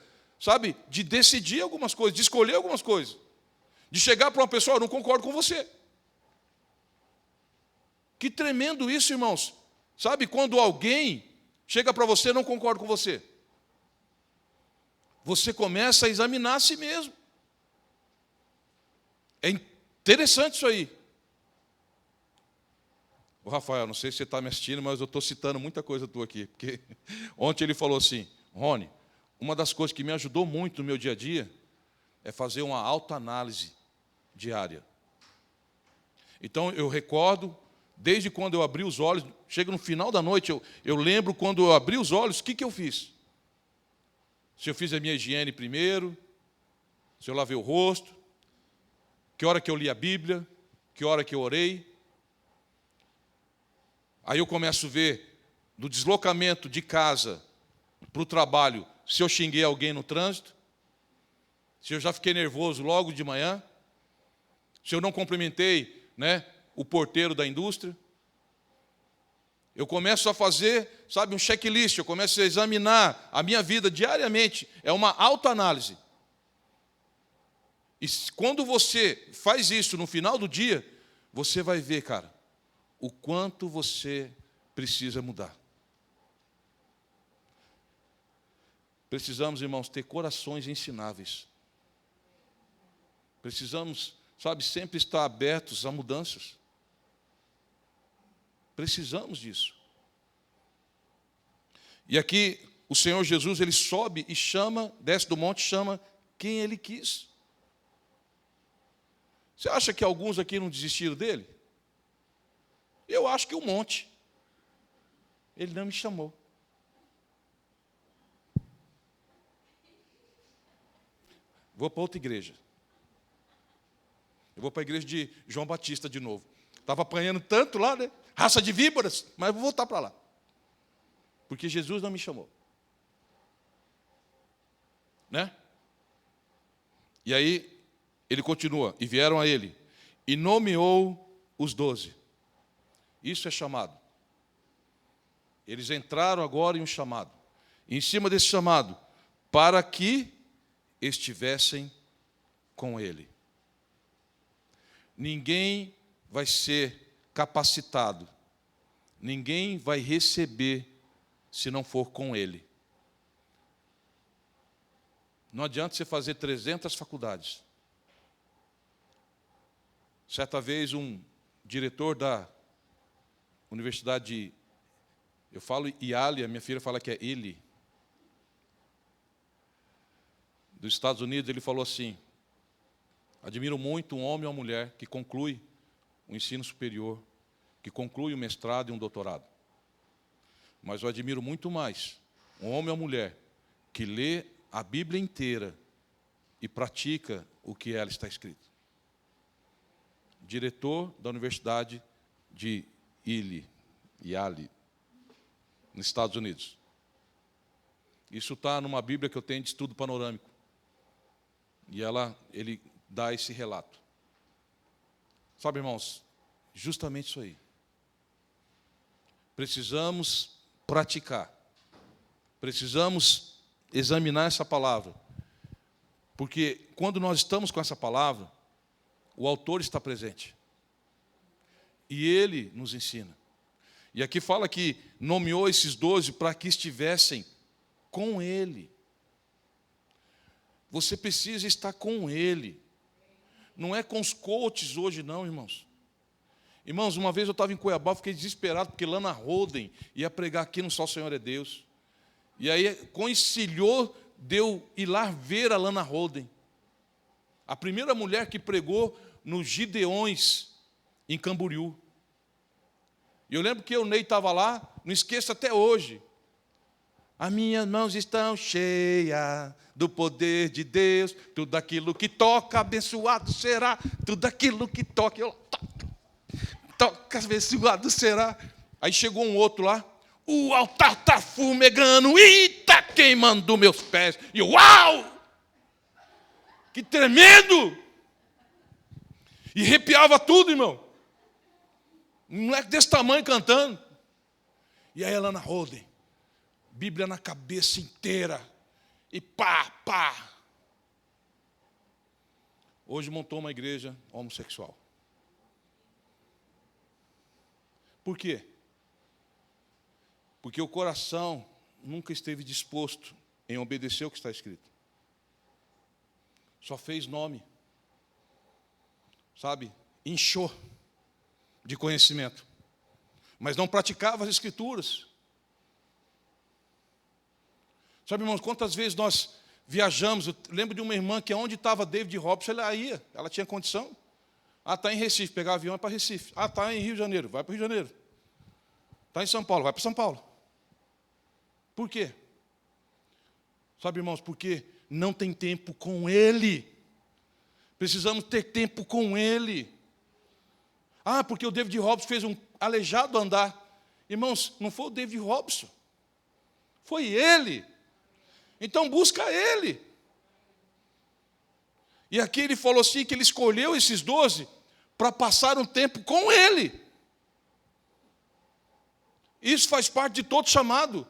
de decidir algumas coisas, de escolher algumas coisas. De chegar para uma pessoa, eu não concordo com você. Que tremendo isso, irmãos. Quando alguém chega para você, não concorda com você. Você começa a examinar a si mesmo. É interessante isso aí. O Rafael, não sei se você está me assistindo, mas eu estou citando muita coisa tua aqui. Porque ontem ele falou assim, Rony, uma das coisas que me ajudou muito no meu dia a dia é fazer uma autoanálise diária. Então eu recordo, desde quando eu abri os olhos, chega no final da noite, eu lembro quando eu abri os olhos, o que eu fiz? Se eu fiz a minha higiene primeiro, se eu lavei o rosto, que hora que eu li a Bíblia, que hora que eu orei. Aí eu começo a ver, do deslocamento de casa para o trabalho, se eu xinguei alguém no trânsito, se eu já fiquei nervoso logo de manhã, se eu não cumprimentei, né, o porteiro da indústria. Eu começo a fazer, sabe, um checklist, eu começo a examinar a minha vida diariamente. É uma autoanálise. E quando você faz isso no final do dia, você vai ver, cara, o quanto você precisa mudar. Precisamos, irmãos, ter corações ensináveis. Precisamos, sabe, sempre estar abertos a mudanças. Precisamos disso. E aqui o Senhor Jesus, ele sobe e chama, desce do monte, chama quem ele quis. Você acha que alguns aqui não desistiram dele? Eu acho que um monte. Ele não me chamou. Vou para outra igreja. Eu vou para a igreja de João Batista de novo. Estava apanhando tanto lá, né? Raça de víboras, mas vou voltar para lá. Porque Jesus não me chamou. Né? E aí, ele continua. E vieram a ele. E nomeou os 12. Isso é chamado. Eles entraram agora em um chamado. E em cima desse chamado, para que estivessem com ele. Ninguém vai ser capacitado. Ninguém vai receber se não for com ele. Não adianta você fazer 300 faculdades. Certa vez, um diretor da universidade, eu falo Yale, a minha filha fala que é Ili, dos Estados Unidos, ele falou assim: admiro muito um homem ou uma mulher que conclui o ensino superior, que conclui um mestrado e um doutorado. Mas eu admiro muito mais um homem ou uma mulher que lê a Bíblia inteira e pratica o que ela está escrito. Diretor da Universidade de Yale, nos Estados Unidos. Isso está numa Bíblia que eu tenho de estudo panorâmico. E ele dá esse relato. Sabe, irmãos, justamente isso aí. Precisamos praticar. Precisamos examinar essa palavra. Porque quando nós estamos com essa palavra, o autor está presente. E ele nos ensina. E aqui fala que nomeou esses 12 para que estivessem com ele. Você precisa estar com ele. Não é com os coaches hoje, não, irmãos. Irmãos, uma vez eu estava em Cuiabá, fiquei desesperado, porque Lana Holden ia pregar aqui no Só o Senhor é Deus. E aí coincidiu de eu ir lá ver a Lana Holden. A primeira mulher que pregou nos Gideões, em Camboriú. E eu lembro que o Ney estava lá, não esqueço até hoje. As minhas mãos estão cheias do poder de Deus, tudo aquilo que toca, abençoado será, tudo aquilo que toca, toca, abençoado será. Aí chegou um outro lá, o altar está fumegando, e está queimando meus pés. E eu, uau! Que tremendo! E arrepiava tudo, irmão. Um moleque desse tamanho cantando. E aí ela na Holden, Bíblia na cabeça inteira. E pá, pá. Hoje montou uma igreja homossexual. Por quê? Porque o coração nunca esteve disposto em obedecer o que está escrito. Só fez nome. Sabe? Inchou de conhecimento. Mas não praticava as escrituras. Sabe, irmãos, quantas vezes nós viajamos? Eu lembro de uma irmã que onde estava David Robson, ela ia, ela tinha condição. Ah, está em Recife, pegar avião é para Recife. Ah, está em Rio de Janeiro, vai para o Rio de Janeiro. Está em São Paulo, vai para São Paulo. Por quê? Sabe, irmãos, porque não tem tempo com Ele. Precisamos ter tempo com Ele. Ah, porque o David Robson fez um aleijado andar. Irmãos, não foi o David Robson. Foi ele. Então busca ele. E aqui ele falou assim, que ele escolheu esses 12 para passar um tempo com ele. Isso faz parte de todo chamado.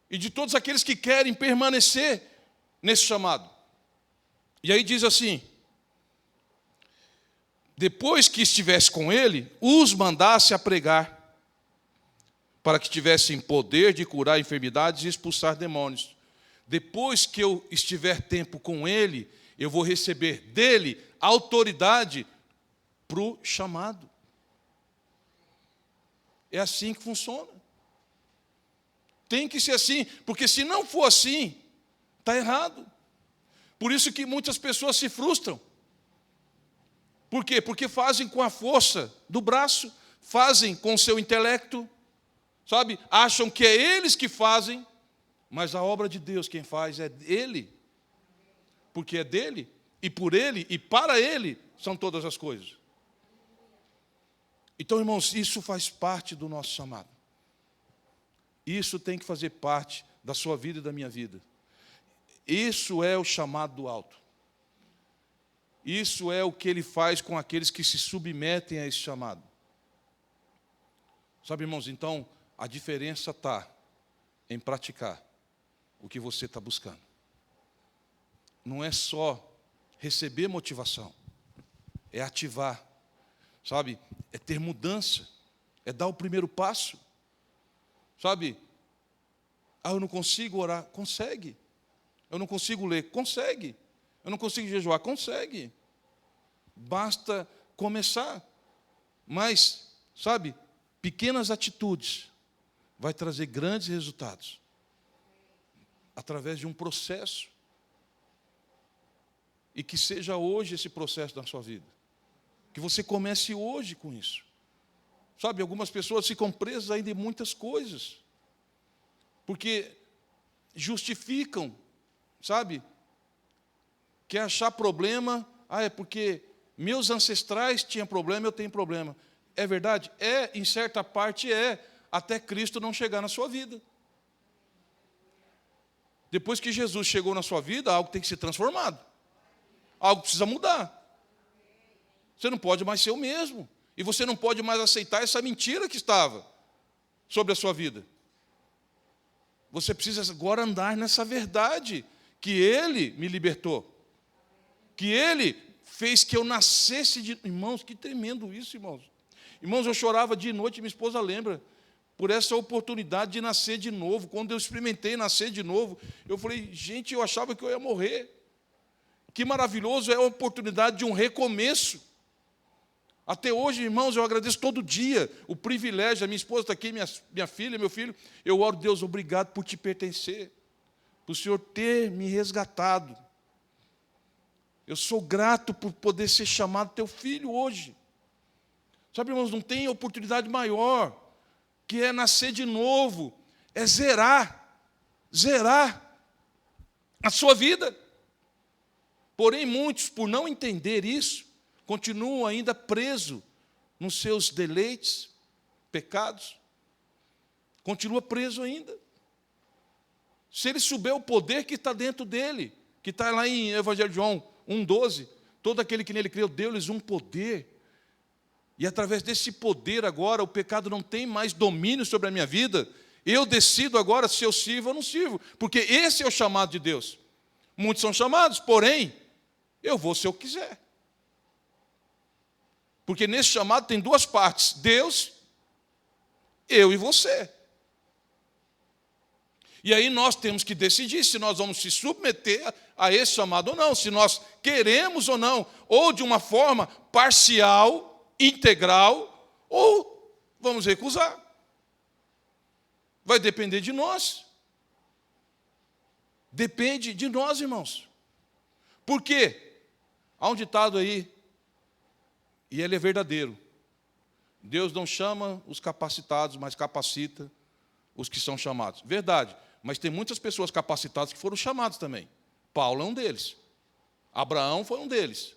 E de todos aqueles que querem permanecer nesse chamado. E aí diz assim: depois que estivesse com ele, os mandasse a pregar, para que tivessem poder de curar enfermidades e expulsar demônios. Depois que eu estiver tempo com ele, eu vou receber dele autoridade para o chamado. É assim que funciona. Tem que ser assim, porque se não for assim, está errado. Por isso que muitas pessoas se frustram. Por quê? Porque fazem com a força do braço, fazem com o seu intelecto, sabe? Acham que é eles que fazem, mas a obra de Deus quem faz é Ele. Porque é dele, e por Ele, e para Ele, são todas as coisas. Então, irmãos, isso faz parte do nosso chamado. Isso tem que fazer parte da sua vida e da minha vida. Isso é o chamado do alto. Isso é o que ele faz com aqueles que se submetem a esse chamado. Sabe, irmãos, então, a diferença está em praticar o que você está buscando. Não é só receber motivação, é ativar, sabe? É ter mudança, é dar o primeiro passo. Sabe? Eu não consigo orar. Consegue. Eu não consigo ler. Consegue. Eu não consigo jejuar. Consegue. Basta começar. Mas, sabe, pequenas atitudes vai trazer grandes resultados. Através de um processo. E que seja hoje esse processo na sua vida. Que você comece hoje com isso. Sabe, algumas pessoas ficam presas ainda em muitas coisas. Porque justificam, sabe? Quer achar problema, é porque meus ancestrais tinham problema, eu tenho problema. É verdade? Em certa parte até Cristo não chegar na sua vida. Depois que Jesus chegou na sua vida, algo tem que ser transformado. Algo precisa mudar. Você não pode mais ser o mesmo. E você não pode mais aceitar essa mentira que estava sobre a sua vida. Você precisa agora andar nessa verdade, que Ele me libertou. Que Ele fez que eu nascesse de... Irmãos, que tremendo isso, irmãos. Irmãos, eu chorava de noite, minha esposa lembra, por essa oportunidade de nascer de novo. Quando eu experimentei nascer de novo, eu falei, gente, eu achava que eu ia morrer. Que maravilhoso é a oportunidade de um recomeço. Até hoje, irmãos, eu agradeço todo dia o privilégio. A minha esposa está aqui, minha filha, meu filho. Eu oro, Deus, obrigado por te pertencer, por o Senhor ter me resgatado. Eu sou grato por poder ser chamado teu filho hoje. Sabe, irmãos, não tem oportunidade maior, que é nascer de novo, é zerar a sua vida. Porém, muitos, por não entender isso, continuam ainda presos nos seus deleites, pecados. Continua preso ainda. Se ele souber o poder que está dentro dele, que está lá em Evangelho de João 1,12, todo aquele que nele creu, deu-lhes um poder. E através desse poder agora, o pecado não tem mais domínio sobre a minha vida. Eu decido agora se eu sirvo ou não sirvo, porque esse é o chamado de Deus. Muitos são chamados, porém, eu vou se eu quiser. Porque nesse chamado tem duas partes, Deus, eu e você. E aí nós temos que decidir se nós vamos se submeter a esse chamado ou não, se nós queremos ou não, ou de uma forma parcial, integral, ou vamos recusar. Vai depender de nós. Depende de nós, irmãos. Por quê? Há um ditado aí, e ele é verdadeiro. Deus não chama os capacitados, mas capacita os que são chamados. Verdade, mas tem muitas pessoas capacitadas que foram chamados também. Paulo é um deles. Abraão foi um deles.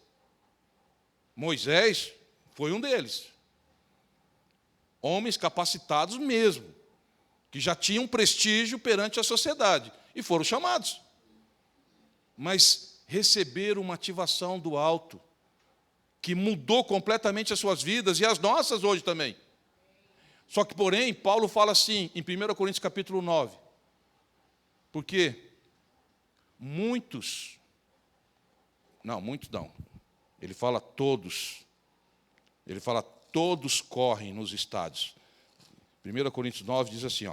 Moisés foi um deles. Homens capacitados mesmo, que já tinham prestígio perante a sociedade, e foram chamados. Mas receberam uma ativação do alto, que mudou completamente as suas vidas e as nossas hoje também. Só que, porém, Paulo fala assim, em 1 Coríntios capítulo 9, porque muitos não, ele fala todos correm nos estádios. 1 Coríntios 9 diz assim,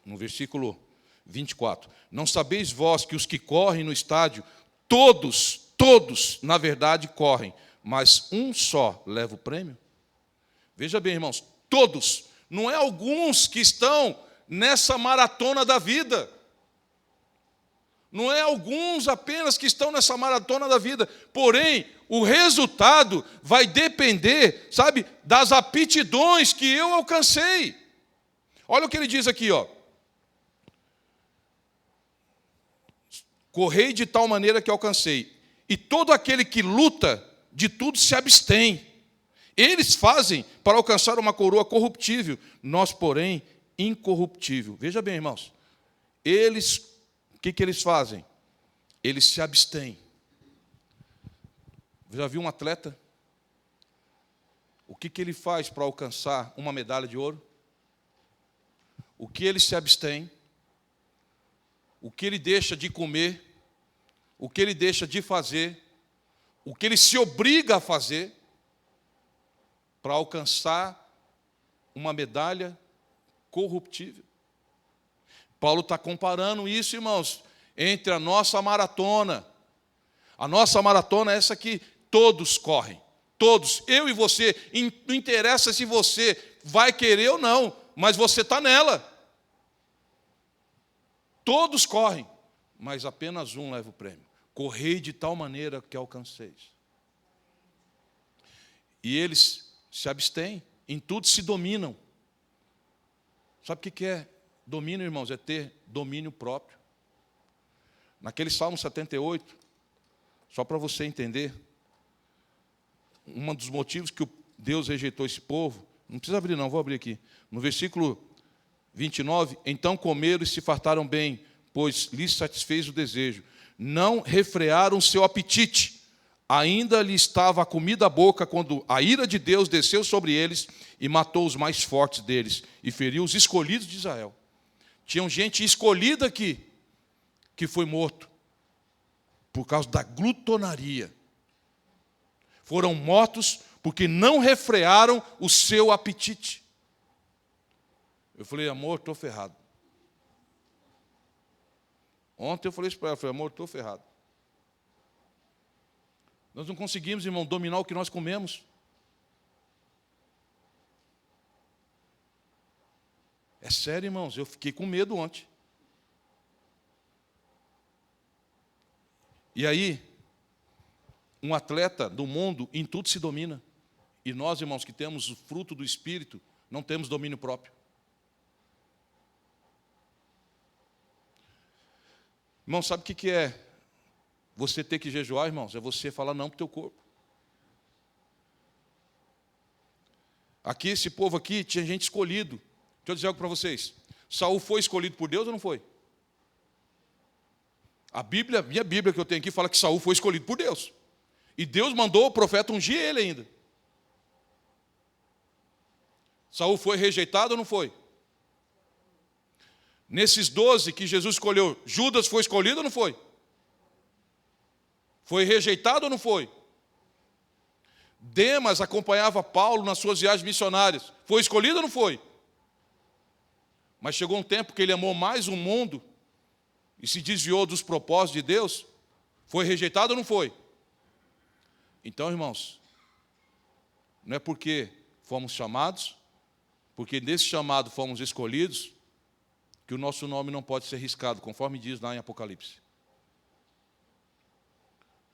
no versículo 24, não sabeis vós que os que correm no estádio, todos, na verdade, correm, mas um só leva o prêmio? Veja bem, irmãos, todos, não é alguns que estão nessa maratona da vida. Não é alguns apenas que estão nessa maratona da vida. Porém, o resultado vai depender, sabe, das aptidões que eu alcancei. Olha o que ele diz aqui, correi de tal maneira que alcancei. E todo aquele que luta, de tudo se abstém. Eles fazem para alcançar uma coroa corruptível, nós, porém, incorruptível. Veja bem, irmãos, o que eles fazem? Eles se abstêm. Já viu um atleta? O que ele faz para alcançar uma medalha de ouro? O que ele se abstém? O que ele deixa de comer? O que ele deixa de fazer? O que ele se obriga a fazer para alcançar uma medalha corruptível? Paulo está comparando isso, irmãos, entre a nossa maratona. A nossa maratona é essa que todos correm. Todos, eu e você. Não interessa se você vai querer ou não, mas você está nela. Todos correm, mas apenas um leva o prêmio. Correi de tal maneira que alcanceis. E eles se abstêm, em tudo se dominam. Sabe o que é domínio, irmãos? É ter domínio próprio. Naquele Salmo 78, só para você entender, um dos motivos que Deus rejeitou esse povo, não precisa abrir não, vou abrir aqui. No versículo 29, então comeram e se fartaram bem, pois lhes satisfez o desejo. Não refrearam seu apetite, ainda lhe estava a comida à boca, quando a ira de Deus desceu sobre eles e matou os mais fortes deles, e feriu os escolhidos de Israel. Tinha gente escolhida aqui, que foi morto, por causa da glutonaria. Foram mortos porque não refrearam o seu apetite. Eu falei, amor, estou ferrado. Ontem eu falei isso para ela, amor, estou ferrado. Nós não conseguimos, irmão, dominar o que nós comemos. É sério, irmãos, eu fiquei com medo ontem. E aí, um atleta do mundo, em tudo se domina. E nós, irmãos, que temos o fruto do Espírito, não temos domínio próprio. Irmão, sabe o que é você ter que jejuar, irmãos? É você falar não para o teu corpo. Aqui, esse povo aqui, tinha gente escolhido. Deixa eu dizer algo para vocês. Saul foi escolhido por Deus ou não foi? A Bíblia, minha Bíblia que eu tenho aqui, fala que Saul foi escolhido por Deus. E Deus mandou o profeta ungir ele ainda. Saul foi rejeitado ou não foi? Nesses 12 que Jesus escolheu, Judas foi escolhido ou não foi? Foi rejeitado ou não foi? Demas acompanhava Paulo nas suas viagens missionárias. Foi escolhido ou não foi? Mas chegou um tempo que ele amou mais o mundo e se desviou dos propósitos de Deus. Foi rejeitado ou não foi? Então, irmãos, não é porque fomos chamados, porque nesse chamado fomos escolhidos, que o nosso nome não pode ser riscado, conforme diz lá em Apocalipse.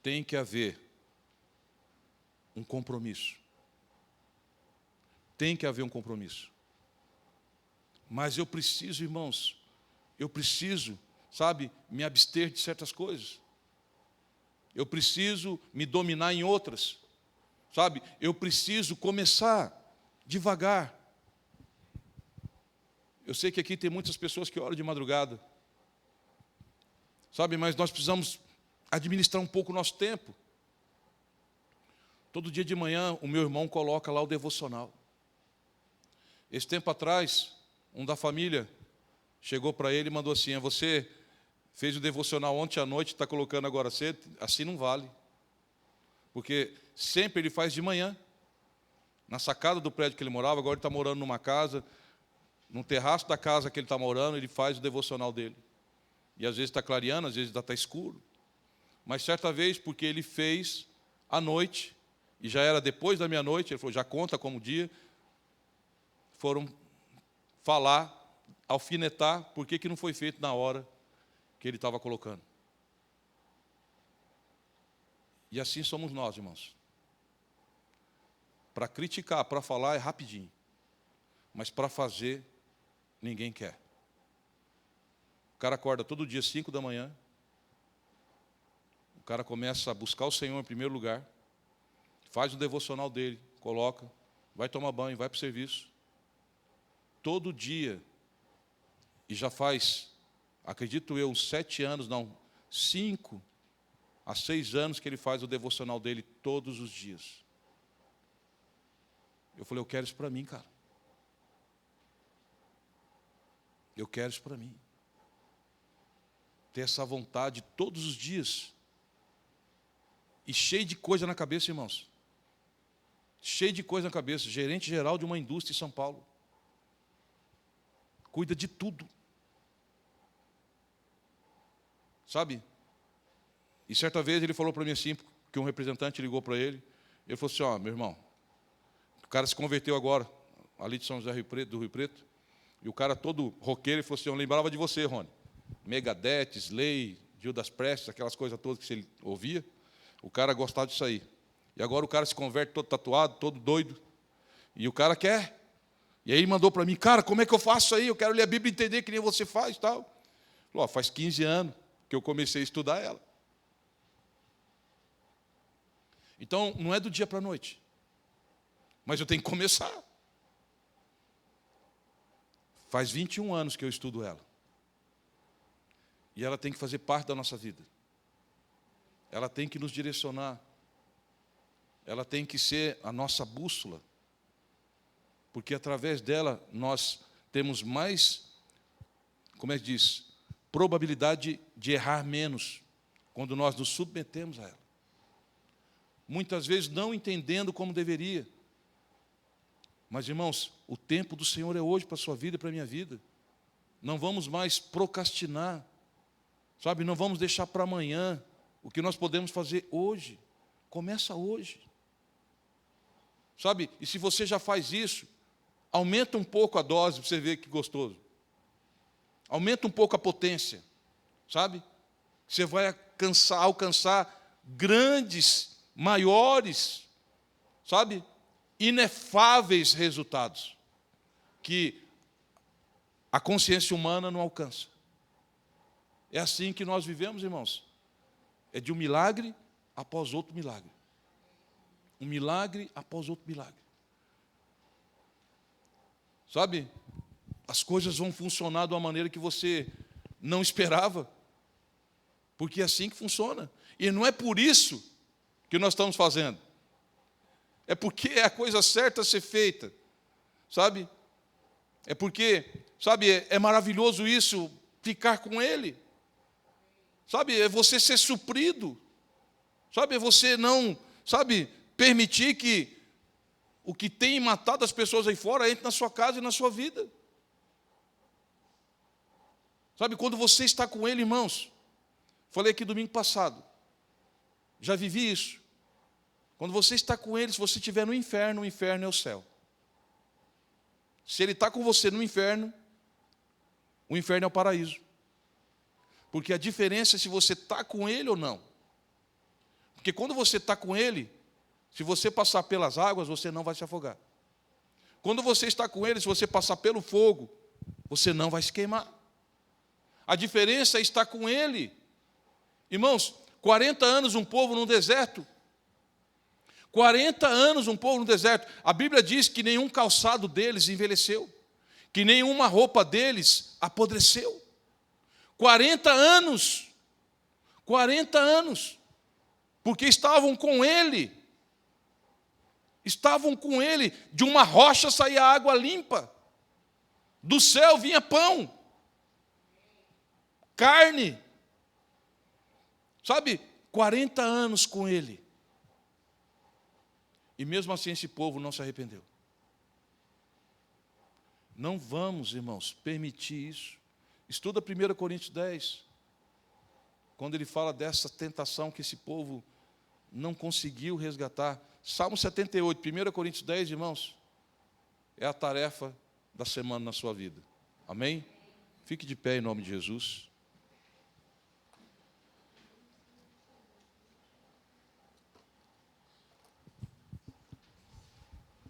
Tem que haver um compromisso. Tem que haver um compromisso. Mas eu preciso, irmãos, sabe, me abster de certas coisas. Eu preciso me dominar em outras. Sabe, eu preciso começar devagar. Eu sei que aqui tem muitas pessoas que oram de madrugada. Sabe, mas nós precisamos administrar um pouco o nosso tempo. Todo dia de manhã, o meu irmão coloca lá o devocional. Esse tempo atrás, um da família chegou para ele e mandou assim: você fez o devocional ontem à noite, está colocando agora cedo? Assim não vale. Porque sempre ele faz de manhã. Na sacada do prédio que ele morava, agora ele está morando numa casa, no terraço da casa que ele está morando, ele faz o devocional dele. E às vezes está clareando, às vezes está escuro. Mas certa vez, porque ele fez à noite, e já era depois da meia-noite, ele falou, já conta como dia, foram falar, alfinetar, por que não foi feito na hora que ele estava colocando. E assim somos nós, irmãos. Para criticar, para falar é rapidinho. Mas para fazer, ninguém quer. O cara acorda todo dia, 5 da manhã. O cara começa a buscar o Senhor em primeiro lugar. Faz o devocional dele, coloca. Vai tomar banho, vai para o serviço. Todo dia. E já faz, acredito eu, 7 anos, não, 5 a 6 anos que ele faz o devocional dele todos os dias. Eu falei, eu quero isso para mim, cara. Eu quero isso para mim. Ter essa vontade todos os dias. E cheio de coisa na cabeça, irmãos. Cheio de coisa na cabeça. Gerente geral de uma indústria em São Paulo. Cuida de tudo. Sabe? E certa vez ele falou para mim assim, que um representante ligou para ele. Ele falou assim, ó, meu irmão, o cara se converteu agora, ali de São José do Rio Preto, e o cara todo roqueiro, ele falou assim, eu lembrava de você, Rony. Megadeth, Slay, Judas Priest, aquelas coisas todas que você ouvia, o cara gostava disso aí. E agora o cara se converte todo tatuado, todo doido, e o cara quer. E aí ele mandou para mim, cara, como é que eu faço isso aí? Eu quero ler a Bíblia e entender que nem você faz e tal. Falou, ó, faz 15 anos que eu comecei a estudar ela. Então, não é do dia para a noite. Mas eu tenho que começar. Faz 21 anos que eu estudo ela. E ela tem que fazer parte da nossa vida. Ela tem que nos direcionar. Ela tem que ser a nossa bússola. Porque através dela nós temos mais, como é que diz, probabilidade de errar menos quando nós nos submetemos a ela. Muitas vezes não entendendo como deveria. Mas, irmãos, o tempo do Senhor é hoje para a sua vida e para a minha vida. Não vamos mais procrastinar. Sabe, não vamos deixar para amanhã o que nós podemos fazer hoje. Começa hoje. Sabe, e se você já faz isso, aumenta um pouco a dose para você ver que gostoso. Aumenta um pouco a potência. Sabe? Você vai alcançar grandes, maiores, sabe? Inefáveis resultados que a consciência humana não alcança. É assim que nós vivemos, irmãos. É de um milagre após outro milagre. Um milagre após outro milagre. Sabe? As coisas vão funcionar de uma maneira que você não esperava. Porque é assim que funciona. E não é por isso que nós estamos fazendo. É porque é a coisa certa a ser feita, sabe? É porque, sabe, é maravilhoso isso, ficar com Ele. Sabe, é você ser suprido. Sabe, é você não, sabe, permitir que o que tem matado as pessoas aí fora entre na sua casa e na sua vida. Sabe, quando você está com Ele, irmãos, falei aqui domingo passado, já vivi isso. Quando você está com Ele, se você estiver no inferno, o inferno é o céu. Se Ele está com você no inferno, o inferno é o paraíso. Porque a diferença é se você está com Ele ou não. Porque quando você está com Ele, se você passar pelas águas, você não vai se afogar. Quando você está com Ele, se você passar pelo fogo, você não vai se queimar. A diferença é estar com Ele. Irmãos, 40 anos um povo no deserto. 40 anos um povo no deserto. A Bíblia diz que nenhum calçado deles envelheceu, que nenhuma roupa deles apodreceu. 40 anos. 40 anos. Porque estavam com ele. Estavam com ele. De uma rocha saía água limpa. Do céu vinha pão. Carne. Sabe, 40 anos com ele. E mesmo assim esse povo não se arrependeu. Não vamos, irmãos, permitir isso. Estuda 1 Coríntios 10. Quando ele fala dessa tentação que esse povo não conseguiu resgatar. Salmo 78, 1 Coríntios 10, irmãos, é a tarefa da semana na sua vida. Amém? Fique de pé em nome de Jesus.